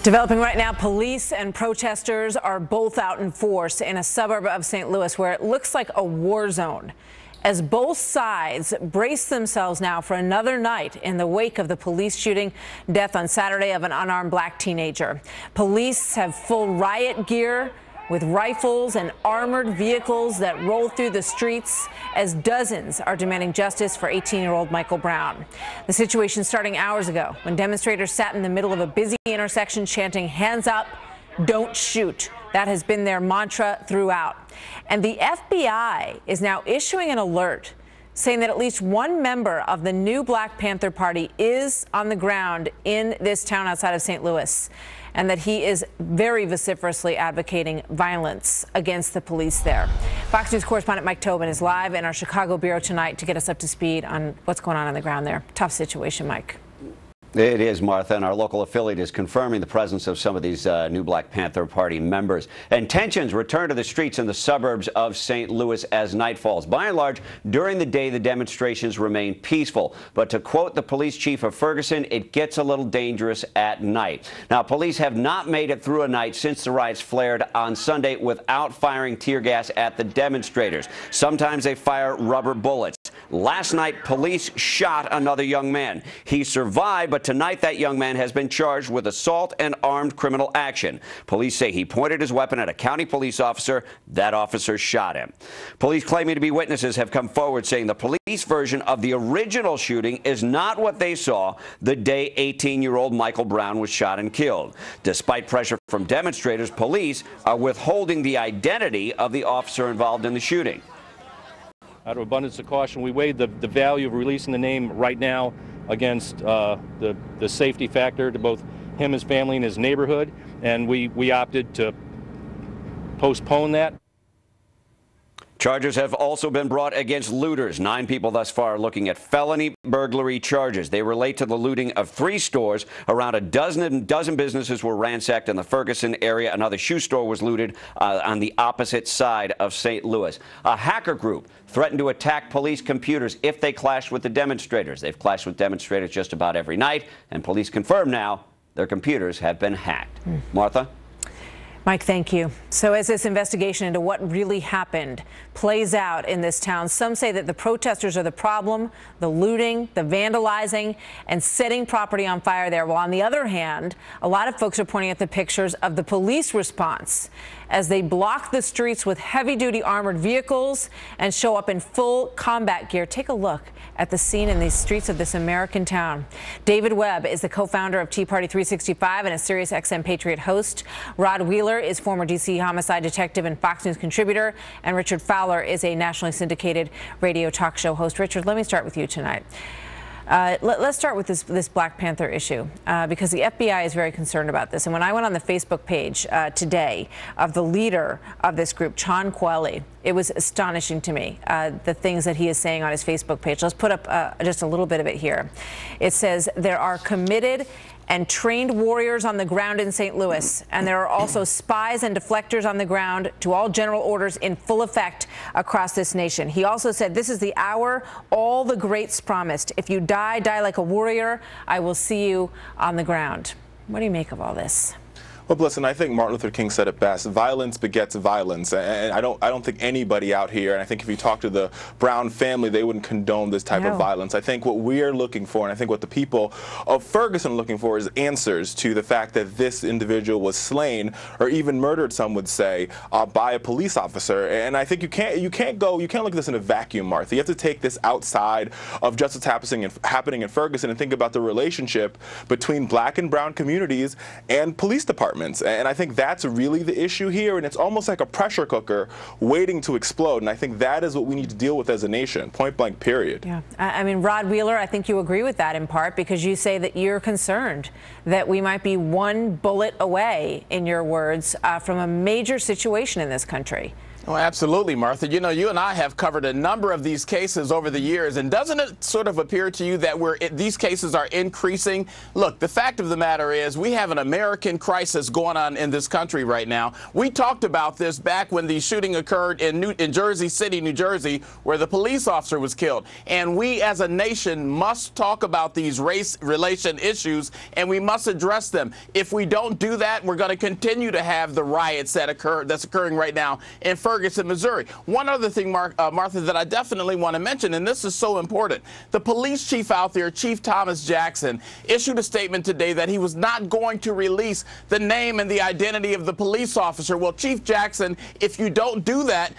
Developing right now, police and protesters are both out in force in a suburb of St. Louis where it looks like a war zone, as both sides brace themselves now for another night in the wake of the police shooting death on Saturday of an unarmed black teenager. Police have full riot gear with rifles and armored vehicles that roll through the streets as dozens are demanding justice for 18-year-old Michael Brown. The situation starting hours ago when demonstrators sat in the middle of a busy intersection chanting, "Hands up, don't shoot." That has been their mantra throughout. And the FBI is now issuing an alert saying that at least one member of the new Black Panther Party is on the ground in this town outside of St. Louis, and that he is very vociferously advocating violence against the police there. Fox News correspondent Mike Tobin is live in our Chicago bureau tonight to get us up to speed on what's going on the ground there. Tough situation, Mike. It is, Martha, and our local affiliate is confirming the presence of some of these new Black Panther Party members. And tensions return to the streets in the suburbs of St. Louis as night falls. By and large, during the day, the demonstrations remain peaceful. But to quote the police chief of Ferguson, it gets a little dangerous at night. Now, police have not made it through a night since the riots flared on Sunday without firing tear gas at the demonstrators. Sometimes they fire rubber bullets. Last night, police shot another young man. He survived, but tonight that young man has been charged with assault and armed criminal action. Police say he pointed his weapon at a county police officer. That officer shot him. Police claiming to be witnesses have come forward saying the police version of the original shooting is not what they saw the day 18-year-old Michael Brown was shot and killed. Despite pressure from demonstrators, police are withholding the identity of the officer involved in the shooting. Out of abundance of caution, we weighed the value of releasing the name right now against the safety factor to both him, his family, and his neighborhood, and we opted to postpone that. Charges have also been brought against looters. 9 people thus far are looking at felony burglary charges. They relate to the looting of 3 stores. Around a dozen businesses were ransacked in the Ferguson area. Another shoe store was looted on the opposite side of St. Louis. A hacker group threatened to attack police computers if they clashed with the demonstrators. They've clashed with demonstrators just about every night, and police confirm now their computers have been hacked. Martha? Mike, thank you. So as this investigation into what really happened plays out in this town, some say that the protesters are the problem, the looting, the vandalizing, and setting property on fire there. While on the other hand, a lot of folks are pointing at the pictures of the police response as they block the streets with heavy-duty armored vehicles and show up in full combat gear. Take a look at the scene in these streets of this American town. David Webb is the co-founder of Tea Party 365 and a Sirius XM Patriot host. Rod Wheeler is former D.C. homicide detective and Fox News contributor. And Richard Fowler is a nationally syndicated radio talk show host. Richard, let me start with you tonight. Let's start with this Black Panther issue because the FBI is very concerned about this. And when I went on the Facebook page today of the leader of this group, Chon Kweli, it was astonishing to me, the things that he is saying on his Facebook page. Let's put up just a little bit of it here. It says, there are committed and trained warriors on the ground in St. Louis, and there are also spies and deflectors on the ground to all general orders in full effect across this nation. He also said, this is the hour all the greats promised. If you die, die like a warrior. I will see you on the ground. What do you make of all this? Well, listen, I think Martin Luther King said it best. Violence begets violence. And I don't think anybody out here, and I think if you talk to the Brown family, they wouldn't condone this type of violence. I think what we're looking for, and I think what the people of Ferguson are looking for, is answers to the fact that this individual was slain, or even murdered, some would say, by a police officer. And I think you can't look at this in a vacuum, Martha. You have to take this outside of just what's happening in Ferguson and think about the relationship between Black and Brown communities and police departments. And I think that's really the issue here, and it's almost like a pressure cooker waiting to explode, and I think that is what we need to deal with as a nation, point blank, period. Yeah, I mean, Rod Wheeler, I think you agree with that in part because you say that you're concerned that we might be one bullet away, in your words, from a major situation in this country. Oh, absolutely, Martha. You know, you and I have covered a number of these cases over the years, and doesn't it sort of appear to you that these cases are increasing? Look, the fact of the matter is we have an American crisis going on in this country right now. We talked about this back when the shooting occurred in Jersey City, New Jersey, where the police officer was killed. And we as a nation must talk about these race relation issues, and we must address them. If we don't do that, we're going to continue to have the riots that's occurring right now in Ferguson, Missouri. One other thing, Martha, that I definitely want to mention, and this is so important. The police chief out there, Chief Thomas Jackson, issued a statement today that he was not going to release the name and the identity of the police officer. Well, Chief Jackson, if you don't do that,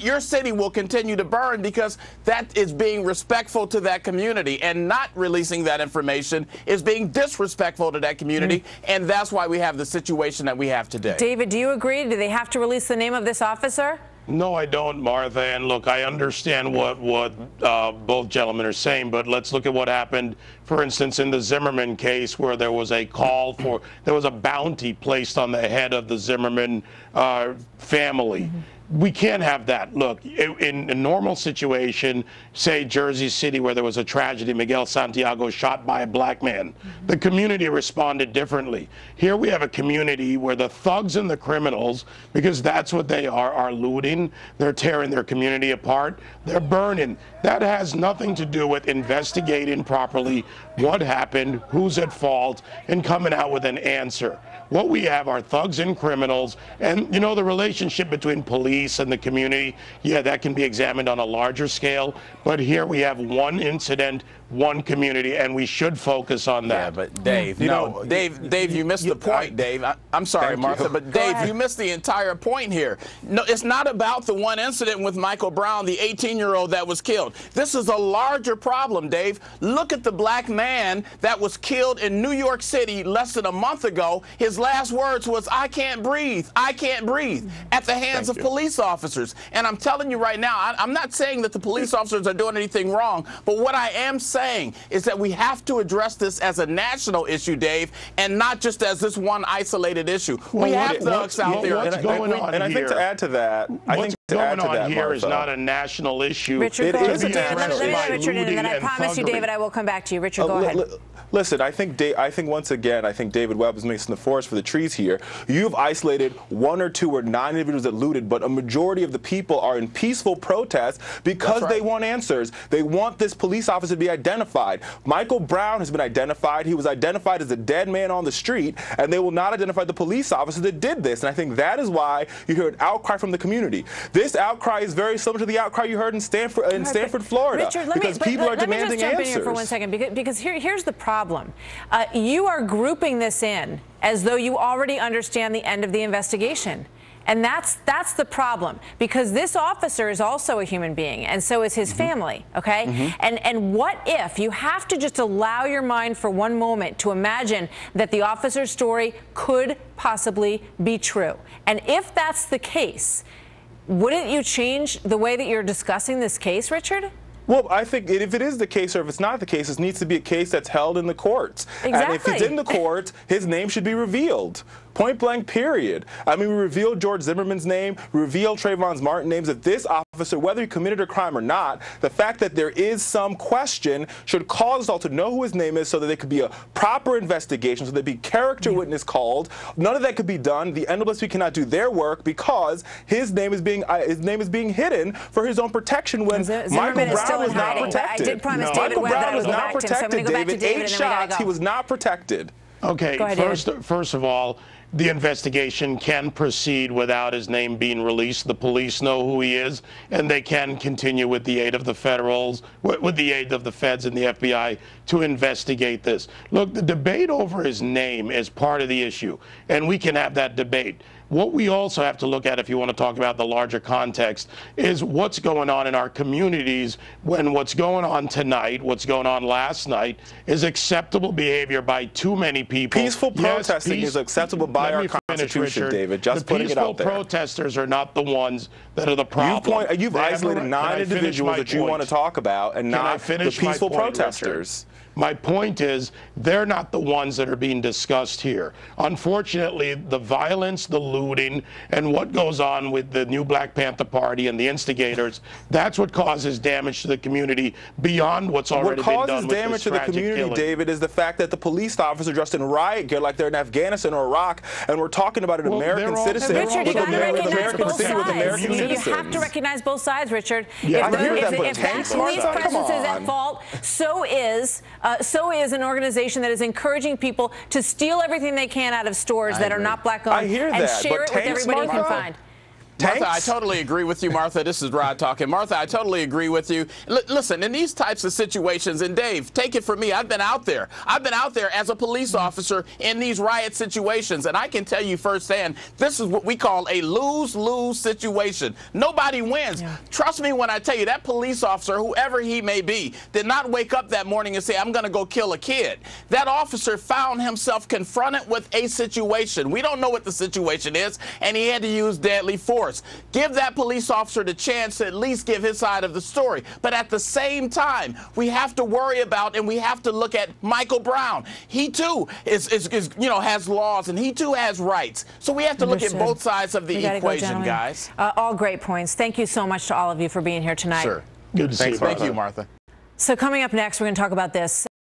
your city will continue to burn, because that is being respectful to that community, and not releasing that information is being disrespectful to that community, and that's why we have the situation that we have today. David, do you agree? Do they have to release the name of this officer? No, I don't, Martha. And look, I understand what both gentlemen are saying, but let's look at what happened, for instance, in the Zimmerman case, where there was a there was a bounty placed on the head of the Zimmerman family. We can't have that. Look, in a normal situation, say Jersey City, where there was a tragedy, Miguel Santiago shot by a black man, the community responded differently. Here we have a community where the thugs and the criminals, because that's what they are looting, they're tearing their community apart, they're burning. That has nothing to do with investigating properly what happened, who's at fault, and coming out with an answer. What we have are thugs and criminals, and you know, the relationship between police and the community, yeah, that can be examined on a larger scale, but here we have one incident, one community, and we should focus on that. Yeah, but Dave, Dave, you missed the point, Dave. I'm sorry, Martha, but Dave, you missed the entire point here. No, it's not about the one incident with Michael Brown, the 18-year-old that was killed. This is a larger problem, Dave. Look at the black man that was killed in New York City less than a month ago. His last words was, "I can't breathe. I can't breathe," at the hands of police officers. And I'm telling you right now, I'm not saying that the police officers are doing anything wrong, but what I am saying is that we have to address this as a national issue, Dave, and not just as this one isolated issue. Well, we have thugs out there. What's going on and I think to add to that, what's going on here is not a national issue. Richard, it is Richard, and then I promise you, David, I will come back to you. Richard, go ahead. Listen, I think once again, I think David Webb is mixing the forest for the trees here. You've isolated 1 or 2 or 9 individuals that looted, but a majority of the people are in peaceful protest because they want answers. They want this police officer to be identified. Michael Brown has been identified. He was identified as a dead man on the street, and they will not identify the police officer that did this. And I think that is why you hear an outcry from the community. This outcry is very similar to the outcry you heard in Stanford, Florida, Richard, because people are demanding answers. Let me just jump in here for 1 second, because here's the problem. You are grouping this in as though you already understand the end of the investigation. And that's the problem, because this officer is also a human being, and so is his family, okay? And what if you have to just allow your mind for one moment to imagine that the officer's story could possibly be true? And if that's the case, wouldn't you change the way that you're discussing this case, Richard? Well, I think if it is the case, or if it's not the case, it needs to be a case that's held in the courts. Exactly. And if it's in the courts, his name should be revealed. Point blank, period. I mean, we revealed George Zimmerman's name, we revealed Trayvon Martin's names. If this officer, whether he committed a crime or not, the fact that there is some question should cause us all to know who his name is, so that there could be a proper investigation, so there'd be character witness called. None of that could be done. The NAACP cannot do their work because his name is being hidden for his own protection when Michael Brown was not protected. I did promise David Michael Brown was not protected, David. 8 shots, he was not protected. Okay, first of all, the investigation can proceed without his name being released. The police know who he is, and they can continue with the aid of the federals, with the aid of the feds and the FBI to investigate this. Look, the debate over his name is part of the issue, and we can have that debate. What we also have to look at, if you want to talk about the larger context, is what's going on in our communities when what's going on tonight, what's going on last night, is acceptable behavior by too many people. Peaceful protesting is acceptable by our Constitution, David. Just putting it out there. The peaceful protesters are not the ones that are the problem. You've isolated 9 individuals that you want to talk about, and not the peaceful protesters. My point is, they're not the ones that are being discussed here. Unfortunately, the violence, the looting, and what goes on with the new Black Panther Party and the instigators, that's what causes damage to the community beyond what's already been done with this tragic killing. What causes damage to the community, David, is the fact that the police officers dressed in riot gear like they're in Afghanistan or Iraq, and we're talking about an American citizen with American citizens. You have to recognize both sides, Richard. Yeah, If that police presence is at fault, so is an organization that is encouraging people to steal everything they can out of stores that are not black-owned and share it with everybody you can find. Martha, I totally agree with you, Martha. This is Rod talking. Martha, I totally agree with you. Listen, in these types of situations, and Dave, take it from me, I've been out there. I've been out there as a police officer in these riot situations, and I can tell you firsthand, this is what we call a lose-lose situation. Nobody wins. Yeah. Trust me when I tell you, that police officer, whoever he may be, did not wake up that morning and say, I'm going to go kill a kid. That officer found himself confronted with a situation. We don't know what the situation is, and he had to use deadly force. Give that police officer the chance to at least give his side of the story. But at the same time, we have to worry about and we have to look at Michael Brown. He too has laws and he too has rights. So we have to look at both sides of the equation, guys. All great points. Thank you so much to all of you for being here tonight. Sure. Good to see you, Martha. Thank you, Martha. So coming up next, we're going to talk about this.